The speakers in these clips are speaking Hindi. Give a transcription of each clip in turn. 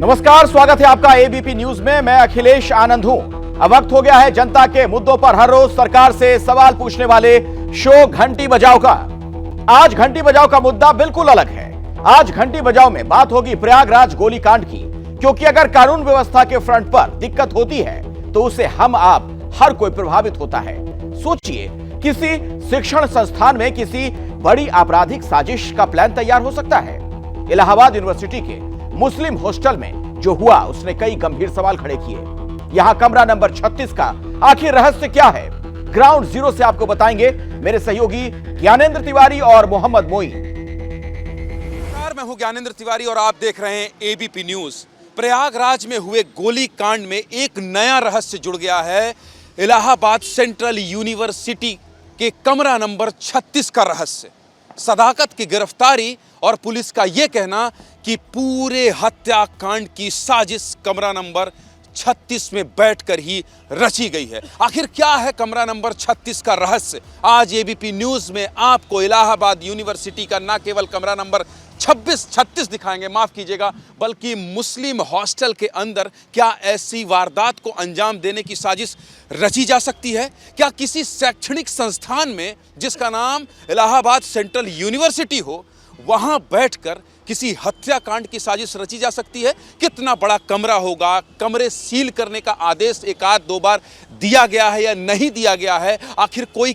नमस्कार, स्वागत है आपका एबीपी न्यूज में। मैं अखिलेश आनंद हूं। अब वक्त हो गया है जनता के मुद्दों पर हर रोज सरकार से सवाल पूछने वाले शो घंटी बजाओ का। आज घंटी बजाओ का मुद्दा बिल्कुल अलग है। आज घंटी बजाओ में बात होगी प्रयागराज गोलीकांड की, क्योंकि अगर कानून व्यवस्था के फ्रंट पर दिक्कत होती है तो उससे हम आप हर कोई प्रभावित होता है। सोचिए, किसी शिक्षण संस्थान में किसी बड़ी आपराधिक साजिश का प्लान तैयार हो सकता है। इलाहाबाद यूनिवर्सिटी के मुस्लिम हॉस्टल में जो हुआ उसने कई गंभीर सवाल खड़े किए। यहां कमरा नंबर 36 का आखिर रहस्य क्या है, ग्राउंड जीरो से आपको बताएंगे मेरे सहयोगी ज्ञानेंद्र तिवारी और मोहम्मद मोइन। मैं हूं ज्ञानेंद्र तिवारी और आप देख रहे हैं एबीपी न्यूज। प्रयागराज में हुए गोली कांड में एक नया रहस्य जुड़ गया है। इलाहाबाद सेंट्रल यूनिवर्सिटी के कमरा नंबर 36 का रहस्य, सदाकत की गिरफ्तारी और पुलिस का यह कहना कि पूरे हत्याकांड की साजिश कमरा नंबर 36 में बैठकर ही रची गई है। आखिर क्या है कमरा नंबर 36 का रहस्य? आज एबीपी न्यूज में आपको इलाहाबाद यूनिवर्सिटी का न केवल कमरा नंबर 36 दिखाएंगे, माफ कीजिएगा, बल्कि मुस्लिम हॉस्टल के अंदर क्या ऐसी वारदात को अंजाम देने की साजिश रची जा सकती है? क्या किसी शैक्षणिक संस्थान में जिसका नाम इलाहाबाद सेंट्रल यूनिवर्सिटी हो, वहां बैठकर किसी हत्याकांड की साजिश रची जा सकती है? कितना बड़ा कमरा होगा? कमरे सील करने का आदेश एक आध दो बार दिया गया है या नहीं दिया गया है? आखिर कोई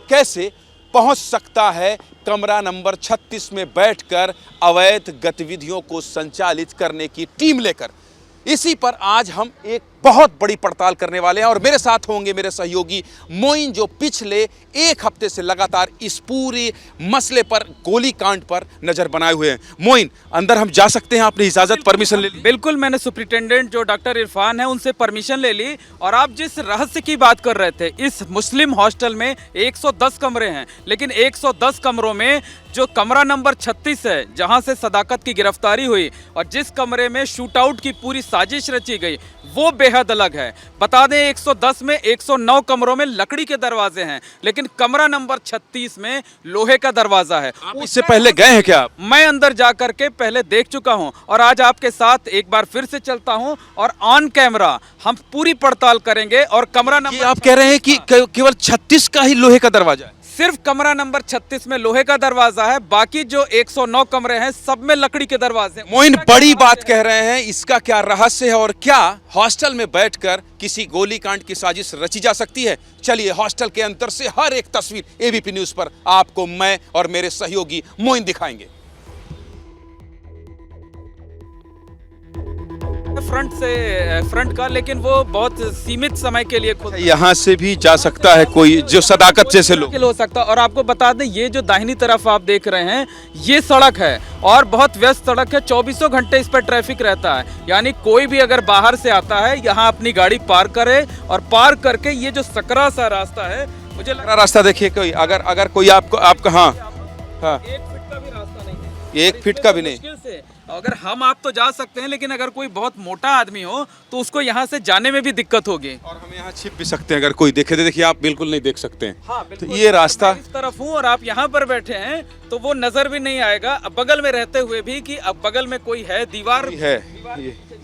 कैसे पहुंच सकता है कमरा नंबर 36 में बैठकर अवैध गतिविधियों को संचालित करने की टीम लेकर? इसी पर आज हम एक बहुत बड़ी पड़ताल करने वाले हैं और मेरे साथ होंगे मेरे सहयोगी मोइन, जो पिछले एक हफ्ते से लगातार इस पूरे मसले पर, गोली कांड पर नजर बनाए हुए हैं। मोइन, अंदर हम जा सकते हैं? आपने इजाजत, परमिशन ले ली? बिल्कुल, मैंने सुप्रिंटेंडेंट जो डॉक्टर इरफान है उनसे परमिशन ले ली। और आप जिस रहस्य की बात कर रहे थे, इस मुस्लिम हॉस्टल में 110 कमरे हैं, लेकिन 110 कमरों में जो कमरा नंबर 36 है, जहां से सदाकत की गिरफ्तारी हुई और जिस कमरे में शूट आउट की पूरी साजिश रची गई, वो बेहद अलग है। बता दें, 110 में 109 कमरों में लकड़ी के दरवाजे हैं, लेकिन कमरा नंबर 36 में लोहे का दरवाजा है। आप इससे पहले गए हैं क्या? मैं अंदर जाकर के पहले देख चुका हूं और आज आपके साथ एक बार फिर से चलता हूं और ऑन कैमरा हम पूरी पड़ताल करेंगे। और कमरा नंबर, आप कह रहे हैं कि केवल 36 का ही लोहे का दरवाजा है? सिर्फ कमरा नंबर 36 में लोहे का दरवाजा है, बाकी जो 109 कमरे हैं सब में लकड़ी के दरवाजे। मोइन, बड़ी बात कह रहे हैं, इसका क्या रहस्य है और क्या हॉस्टल में बैठकर किसी गोलीकांड की साजिश रची जा सकती है? चलिए हॉस्टल के अंदर से हर एक तस्वीर एबीपी न्यूज पर आपको मैं और मेरे सहयोगी मोइन दिखाएंगे। फ्रंट का, लेकिन वो बहुत सीमित समय के लिए खुद यहाँ से भी जा सकता है कोई जो सदाकत जैसे लोग हो सकता। और आपको बता दें, ये जो दाहिनी तरफ आप देख रहे हैं, ये सड़क है और बहुत व्यस्त सड़क है। 24 घंटे इस पर ट्रैफिक रहता है, यानी कोई भी अगर बाहर से आता है यहाँ अपनी गाड़ी पार्क करे और पार्क करके ये जो सकरा सा रास्ता है, मुझे लग रहा रास्ता देखिए, कोई अगर कोई आपका हाँ 1 फीट का भी रास्ता नहीं है, 1 फीट का भी नहीं। मुश्किल से अगर हम आप तो जा सकते हैं, लेकिन अगर कोई बहुत मोटा आदमी हो तो उसको यहाँ से जाने में भी दिक्कत होगी। और हम यहाँ छिप भी सकते हैं अगर कोई देखे। देखिए, आप बिल्कुल नहीं देख सकते हैं। हाँ, तो ये रास्ता, इस तरफ हूँ और आप यहाँ पर बैठे हैं तो वो नजर भी नहीं आएगा, अब बगल में रहते हुए भी कि अब बगल में कोई है, दीवार है।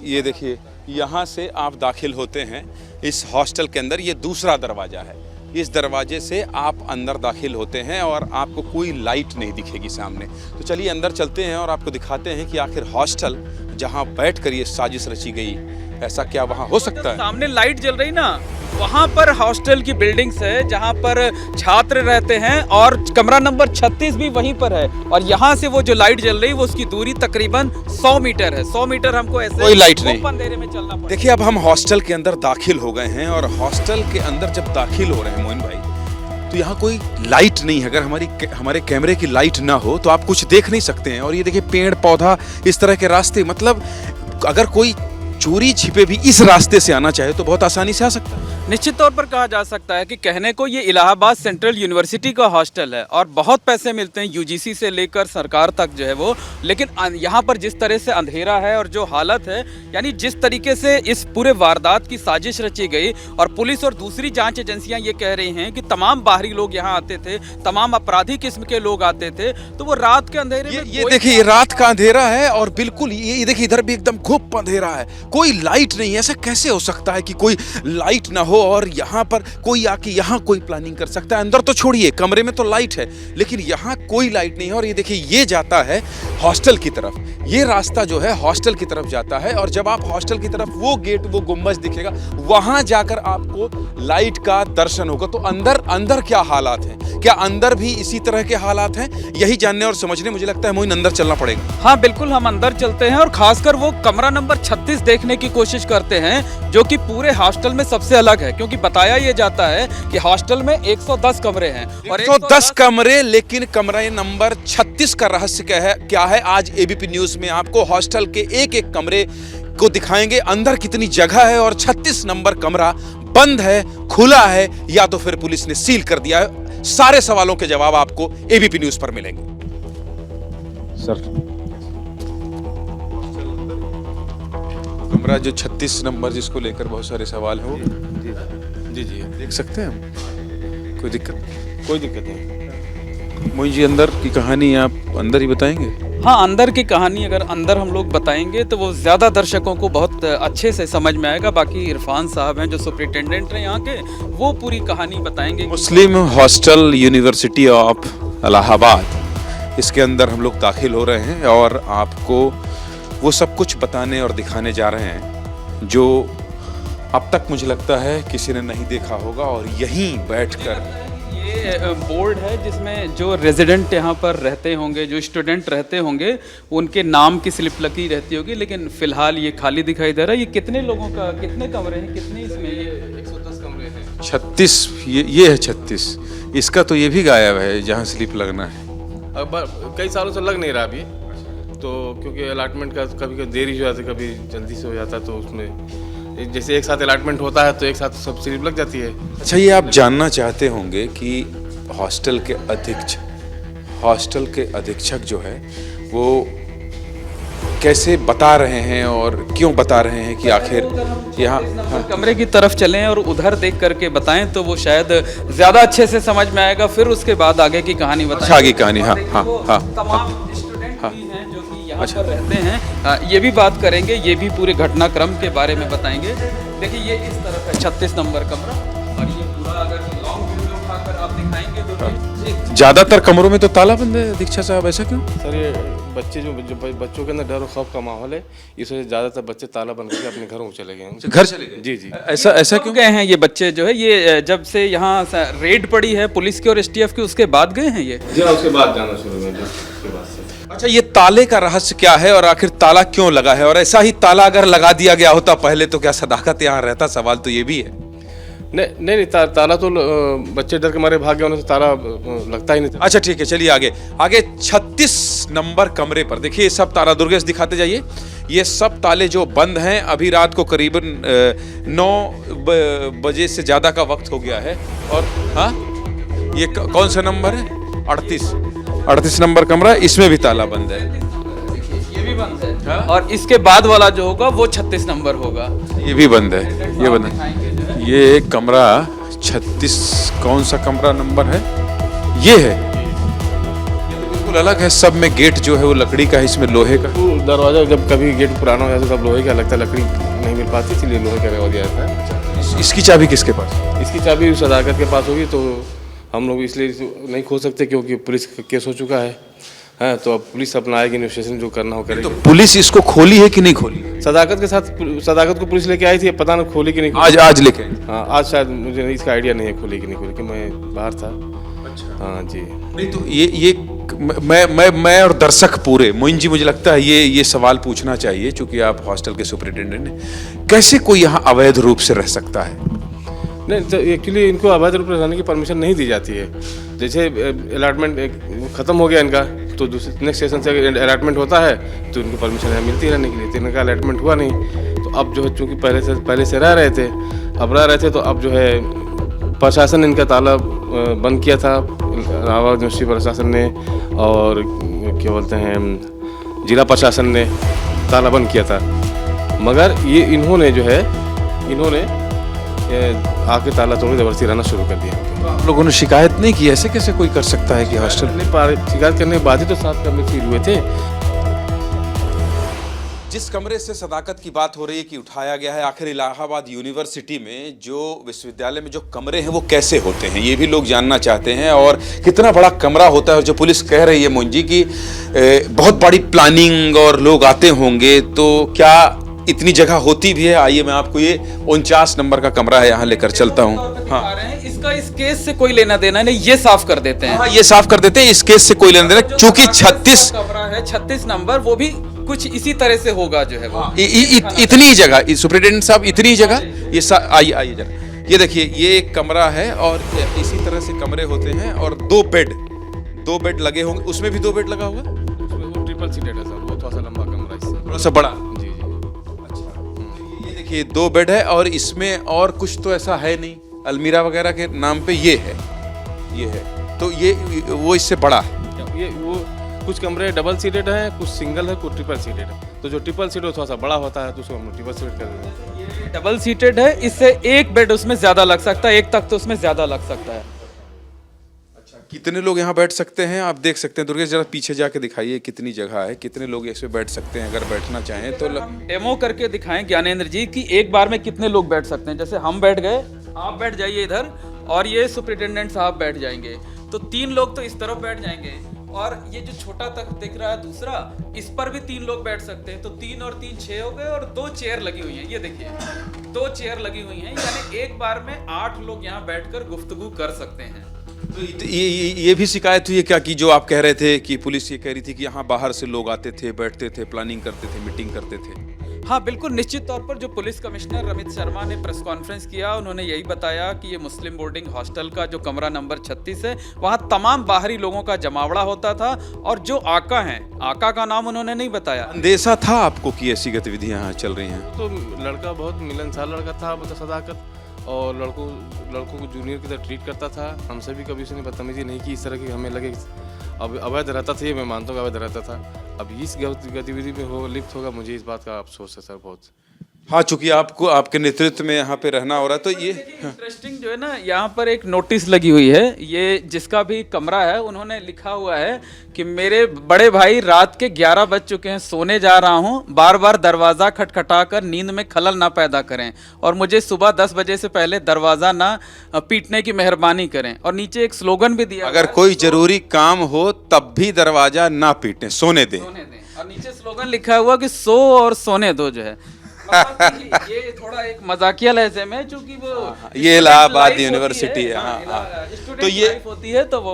ये देखिए, यहाँ से आप दाखिल होते हैं इस हॉस्टल के अंदर। ये दूसरा दरवाजा है, इस दरवाजे से आप अंदर दाखिल होते हैं और आपको कोई लाइट नहीं दिखेगी सामने। तो चलिए अंदर चलते हैं और आपको दिखाते हैं कि आखिर हॉस्टल जहां बैठकर ये साजिश रची गई, ऐसा क्या वहां हो सकता है? सामने लाइट जल रही ना, वहां पर हॉस्टल की बिल्डिंग्स है जहां पर छात्र रहते हैं और कमरा नंबर 36 भी वहीं पर है। और यहाँ से वो जो लाइट जल रही है, वो उसकी दूरी तकरीबन 100 मीटर है। 100 मीटर हमको ऐसे कोई लाइट नहीं, अंधेरे में चलना पड़ेगा। देखिए, अब हम हॉस्टल के अंदर दाखिल हो गए हैं और हॉस्टल के अंदर जब दाखिल हो रहे हैं मोइन भाई, तो यहाँ कोई लाइट नहीं है। अगर हमारे कैमरे की लाइट ना हो तो आप कुछ देख नहीं सकते हैं। और ये देखिए, पेड़ पौधा, इस तरह के रास्ते, मतलब अगर कोई चोरी छिपे भी इस रास्ते से आना चाहे तो बहुत आसानी से आ सकता है। निश्चित तौर पर कहा जा सकता है कि कहने को ये इलाहाबाद सेंट्रल यूनिवर्सिटी का हॉस्टल है और बहुत पैसे मिलते हैं यूजीसी से लेकर सरकार तक जो है वो, लेकिन यहाँ पर जिस तरह से अंधेरा है और जो हालत है, यानी जिस तरीके से इस पूरे वारदात की साजिश रची गई और पुलिस और दूसरी जांच एजेंसियां ये कह रही हैं कि तमाम बाहरी लोग यहाँ आते थे, तमाम अपराधी किस्म के लोग आते थे, तो वो रात के अंधेरे में ये देखिए, ये रात का अंधेरा है और बिल्कुल ये देखिए इधर भी एकदम खूब अंधेरा है, कोई लाइट नहीं है। ऐसा कैसे हो सकता है कि कोई लाइट ना हो और यहाँ पर कोई आके यहाँ कोई प्लानिंग कर सकता है? अंदर तो छोड़िए, कमरे में तो लाइट है, लेकिन यहाँ कोई लाइट नहीं है। और ये देखिए, ये जाता है हॉस्टल की तरफ, ये रास्ता जो है हॉस्टल की तरफ जाता है। और जब आप हॉस्टल की तरफ, वो गेट, वो गुंबज दिखेगा, वहां जाकर आपको लाइट का दर्शन होगा। तो अंदर क्या हालात हैं? क्या अंदर भी इसी तरह के हालात हैं? यही जानने और समझने मुझे लगता है मोइन अंदर चलना पड़ेगा। हाँ बिल्कुल, हम अंदर चलते हैं और खासकर वो कमरा नंबर 36 देखने की कोशिश करते हैं, जो कि पूरे हॉस्टल में सबसे अलग है, क्योंकि बताया ये जाता है कि हॉस्टल में 110 कमरे हैं और 110 कमरे, लेकिन कमरे नंबर 36 का रहस्य क्या है आज एबीपी न्यूज में आपको हॉस्टल के एक कमरे को दिखाएंगे, अंदर कितनी जगह है और 36 नंबर कमरा बंद है, खुला है, या तो फिर पुलिस ने सील कर दिया है। सारे सवालों के जवाब आपको एबीपी न्यूज पर मिलेंगे। सर, कमरा जो 36 नंबर जिसको लेकर बहुत सारे सवाल हो, जी देख सकते हैं हम? कोई दिक्कत नहीं। मोइन जी, अंदर की कहानी आप अंदर ही बताएंगे? हाँ, अंदर की कहानी अगर अंदर हम लोग बताएंगे तो वो ज़्यादा दर्शकों को बहुत अच्छे से समझ में आएगा। बाकी इरफान साहब हैं जो सुपरिटेंडेंट हैं यहाँ के, वो पूरी कहानी बताएंगे। मुस्लिम हॉस्टल यूनिवर्सिटी ऑफ इलाहाबाद, इसके अंदर हम लोग दाखिल हो रहे हैं और आपको वो सब कुछ बताने और दिखाने जा रहे हैं जो अब तक मुझे लगता है किसी ने नहीं देखा होगा। और यहीं बैठकर ये बोर्ड है जिसमें जो रेजिडेंट यहाँ पर रहते होंगे, जो स्टूडेंट रहते होंगे, उनके नाम की स्लिप लगी रहती होगी, लेकिन फिलहाल ये खाली दिखाई दे रहा है। ये कितने लोगों का, कितने कमरे हैं, कितने इसमें? ये 110 कमरे हैं। 36, ये है 36। इसका तो ये भी गायब है जहाँ स्लिप लगना है। अब कई सालों से लग नहीं रहा अभी, तो क्योंकि अलॉटमेंट का कभी देरी हो जाती है, कभी जल्दी से हो जाता है, तो उसमें जैसे एक साथ अलॉटमेंट होता है तो एक साथ सब स्लिप लग जाती है। अच्छा, ये आप जानना चाहते होंगे कि हॉस्टल के अधीक्षक जो है वो कैसे बता रहे हैं और क्यों बता रहे हैं कि आखिर यहाँ कमरे की तरफ चलें और उधर देख करके बताएं तो वो शायद ज़्यादा अच्छे से समझ में आएगा। फिर उसके बाद आगे की कहानी बताएं। आगे कहानी, हाँ। तमाम स्टूडेंट भी हैं जो कि यहाँ पर रहते हैं, ये भी बात करेंगे, ये भी पूरे घटनाक्रम के बारे में बताएंगे। देखिए, ये इस तरफ है 36 नंबर कमरा और ये पूरा अगर लॉन्ग वीडियो उठाकर आप दिखाएंगे तो ज्यादातर कमरों में तो ताला बंद है। दीक्षा साहब, ऐसा क्यों? सर, ये बच्चे जो बच्चों के अंदर डर और खौफ का माहौल है, इस वजह से ज़्यादातर बच्चे ताला बंद करके अपने घरों में चले गए हैं। घर चले गए? जी। ऐसा क्यों गए हैं ये बच्चे? जो है ये जब से यहाँ रेड पड़ी है पुलिस की और एसटीएफ की, उसके बाद गए हैं ये? जी, उसके बाद जाना शुरू में, उसके बाद से। अच्छा, ये ताले का रहस्य क्या है और आखिर ताला क्यों लगा है? और ऐसा ही ताला अगर लगा दिया गया होता पहले तो क्या सदाकत यहाँ रहता? सवाल तो ये भी है। नहीं, ताला तो बच्चे डर के मारे भाग गए, उन्हें तो ताला लगता ही नहीं था। अच्छा ठीक है, चलिए आगे 36 नंबर कमरे पर देखिए, ये सब ताला, दुर्गेश दिखाते जाइए। ये सब ताले जो बंद हैं, अभी रात को करीबन 9 बजे से ज़्यादा का वक्त हो गया है। और हाँ, ये कौन सा नंबर है? 38 नंबर कमरा, इसमें भी ताला बंद है। ये भी बंद है और इसके बाद वाला जो होगा वो 36 नंबर होगा। ये भी बंद है, ये बंद है। ये कमरा 36 कौन सा कमरा नंबर है? ये है। ये तो बिल्कुल अलग है। सब में गेट जो है वो लकड़ी का है, इसमें लोहे का। दरवाजा जब कभी गेट पुराना हो जाता है तब लोहे का लगता है, लकड़ी नहीं मिल पाती, इसलिए लोहे का लगा दिया जाता है। इसकी चाबी किसके पास? इसकी चाबी सदाकत के पास होगी, तो हम लोग इसलिए नहीं खोल सकते क्योंकि पुलिस का केस हो चुका है। हाँ, तो अब पुलिस अपना आएगी, इन्वेस्टिगेशन जो करना हो करेगी। तो पुलिस इसको खोली है कि नहीं खोली? सदाकत के साथ सदाकत को पुलिस लेके आई थी, पता नहीं खोली कि नहीं खोली। आज लेके? हाँ, आज शायद, मुझे इसका आइडिया नहीं है खोली कि नहीं खोली, कि मैं बाहर था। अच्छा। हाँ जी। नहीं तो ये मैं और दर्शक पूरे, मोइन जी, मुझे लगता है ये सवाल पूछना चाहिए, चूंकि आप हॉस्टल के सुपरिटेंडेंट हैं। कैसे कोई यहाँ अवैध रूप से रह सकता है? नहीं, तो एक्चुअली इनको अवैध रूप से रहने की परमिशन नहीं दी जाती है। जैसे अलॉटमेंट ख़त्म हो गया इनका, तो दूसरे नेक्स्ट सेशन से अलॉटमेंट होता है तो इनको परमिशन है मिलती रहने के लिए। तो इनका अलॉटमेंट हुआ नहीं, तो अब जो है चूँकि पहले से रह रहे थे, अब रह रहे थे, तो अब जो है प्रशासन ने इनका ताला बंद किया था, इलाहाबाद यूनिवर्सिटी प्रशासन ने और क्या बोलते हैं जिला प्रशासन ने ताला बंद किया था। मगर ये इन्होंने आके ताला तोड़ जबरदस्ती रहना शुरू कर दिया। आप लोगों ने शिकायत नहीं की? ऐसे कैसे कोई कर सकता है कि हॉस्टल शिकायत करने के बाद ही तो 7 कमरे सील हुए थे। जिस कमरे से सदाकत की बात हो रही है कि उठाया गया है, आखिर इलाहाबाद यूनिवर्सिटी में जो विश्वविद्यालय में जो कमरे हैं वो कैसे होते हैं, ये भी लोग जानना चाहते हैं। और कितना बड़ा कमरा होता है, और जो पुलिस कह रही है मोहन जी की बहुत बड़ी प्लानिंग और लोग आते होंगे, तो क्या इतनी जगह होती भी है? आइए मैं आपको ये 49 नंबर का कमरा है यहाँ लेकर चलता हूँ। हाँ, इसका इस केस से कोई लेना देना नहीं, ये साफ कर देते हैं। हाँ, ये साफ कर देते हैं, इस केस से कोई लेना देना, चूंकि 36 कमरा है, 36 नंबर, वो भी कुछ इसी तरह से होगा जो है वो। इतनी जगह, सुप्रिंटेंडेंट साहब इतनी जगह, ये आइए जरा, ये देखिए, ये एक कमरा है और इसी तरह से कमरे होते हैं, और 2 बेड लगे होंगे। उसमें भी 2 बेड लगा हुआ है? उसमें वो ट्रिपल सीटेड है सर, वो थोड़ा सा लंबा कमरा, इससे थोड़ा सा बड़ा। जी। ये देखिए 2 बेड है, और इसमें और कुछ तो ऐसा है नहीं, अलमीरा वगैरह के नाम पे ये है, तो ये वो इससे बड़ा है। ये वो कुछ कमरे डबल सीटेड है, कुछ सिंगल है, कुछ ट्रिपल सीटेड है। तो जो ट्रिपल सीटेड थोड़ा सा बड़ा होता है तो उसको हम ट्रिपल सीटेड कर देते हैं। ये डबल सीटेड है, इससे एक बेड उसमें ज्यादा लग सकता है, एक तक तो उसमें ज्यादा लग सकता है। अच्छा, कितने लोग यहाँ बैठ सकते हैं? आप देख सकते हैं, दुर्गेश जरा पीछे जाके दिखाइए कितनी जगह है, कितने लोग इसमें बैठ सकते हैं अगर बैठना चाहें तो। डेमो करके दिखाएं ज्ञानेंद्र जी कि एक बार में कितने लोग बैठ सकते हैं। जैसे हम बैठ गए, आप बैठ जाइए इधर, और ये सुपरिटेंडेंट साहब बैठ जाएंगे, तो 3 लोग तो इस तरफ बैठ जाएंगे, और ये जो छोटा तक दिख रहा है दूसरा, इस पर भी 3 लोग बैठ सकते हैं। तो 3 और 3 6 हो गए, और 2 चेयर लगी हुई हैं, ये देखिए 2 चेयर लगी हुई हैं, यानी एक बार में 8 लोग यहाँ बैठकर गुफ्तगू कर सकते हैं। तो ये भी शिकायत हुई है क्या कि जो आप कह रहे थे कि पुलिस ये कह रही थी कि यहाँ बाहर से लोग आते थे, बैठते थे, प्लानिंग करते थे, मीटिंग करते थे? हाँ बिल्कुल, निश्चित तौर पर जो पुलिस कमिश्नर रमित शर्मा ने प्रेस कॉन्फ्रेंस किया, उन्होंने यही बताया कि ये मुस्लिम बोर्डिंग हॉस्टल का जो कमरा नंबर 36 है, वहाँ तमाम बाहरी लोगों का जमावड़ा होता था, और जो आका हैं, आका का नाम उन्होंने नहीं बताया। अंदेशा था आपको कि ऐसी गतिविधियां यहाँ चल रही हैं? तो लड़का बहुत मिलनसार लड़का था, मतलब सदाकत, और लड़कों को जूनियर की तरह ट्रीट करता था। हमसे भी कभी उसने बदतमीजी नहीं की इस तरह की हमें लगे। अब अवैध रहता था, ये मैं मानता हूँ अवैध रहता था। अब इस गतिविधि में लिप्त होगा, मुझे इस बात का अफसोस है सर बहुत। हाँ, चूंकि आपको आपके नेतृत्व में यहाँ पे रहना हो रहा है, तो ये इंटरेस्टिंग जो है ना, यहाँ पर एक नोटिस लगी हुई है, ये जिसका भी कमरा है, उन्होंने लिखा हुआ है कि मेरे बड़े भाई रात के 11 बज चुके हैं, सोने जा रहा हूँ, बार बार दरवाज़ा खटखटाकर नींद में खलल ना पैदा करें, और मुझे सुबह 10 बजे से पहले दरवाज़ा ना पीटने की मेहरबानी करें। और नीचे एक स्लोगन भी दिया, अगर कोई जरूरी काम हो तब भी दरवाजा ना पीटें, सोने दें। और नीचे स्लोगन लिखा हुआ कि सो और सोने दो जो है। ये थोड़ा एक मजाकिया लहजे में, चूंकि वो ये इलाहाबाद यूनिवर्सिटी है, तो ये होती है, तो वो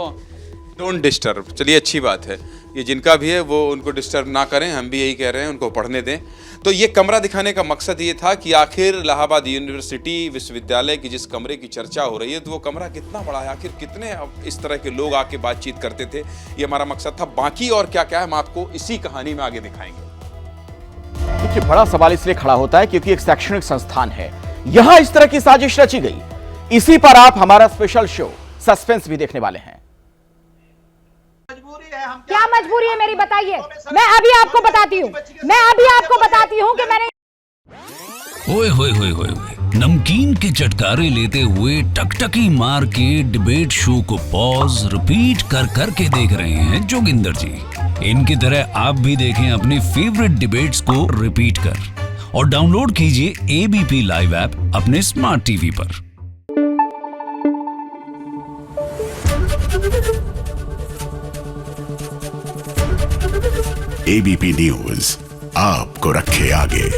डोंट डिस्टर्ब। चलिए, अच्छी बात है, ये जिनका भी है वो उनको डिस्टर्ब ना करें, हम भी यही कह रहे हैं, उनको पढ़ने दें। तो ये कमरा दिखाने का मकसद ये था कि आखिर इलाहाबाद यूनिवर्सिटी विश्वविद्यालय की जिस कमरे की चर्चा हो रही है, तो वो कमरा कितना बड़ा है, आखिर कितने इस तरह के लोग आके बातचीत करते थे, ये हमारा मकसद था। बाकी और क्या क्या है हम आपको इसी कहानी में आगे दिखाएंगे। देखिए, बड़ा सवाल इसलिए खड़ा होता है क्योंकि एक शैक्षणिक संस्थान है, यहां इस तरह की साजिश रची गई। इसी पर आप हमारा स्पेशल शो सस्पेंस भी देखने वाले हैं। क्या मजबूरी है मेरी, बताइए। मैं अभी आपको बताती हूँ कि मैंने ओए होए होए होए नमकीन के चटकारे लेते हुए टकटकी मार के डिबेट शो को पॉज रिपीट कर करके देख रहे हैं जोगिंदर जी। इनकी तरह आप भी देखें अपनी फेवरेट डिबेट्स को रिपीट कर, और डाउनलोड कीजिए एबीपी लाइव ऐप अपने स्मार्ट टीवी पर। एबीपी न्यूज आपको रखे आगे।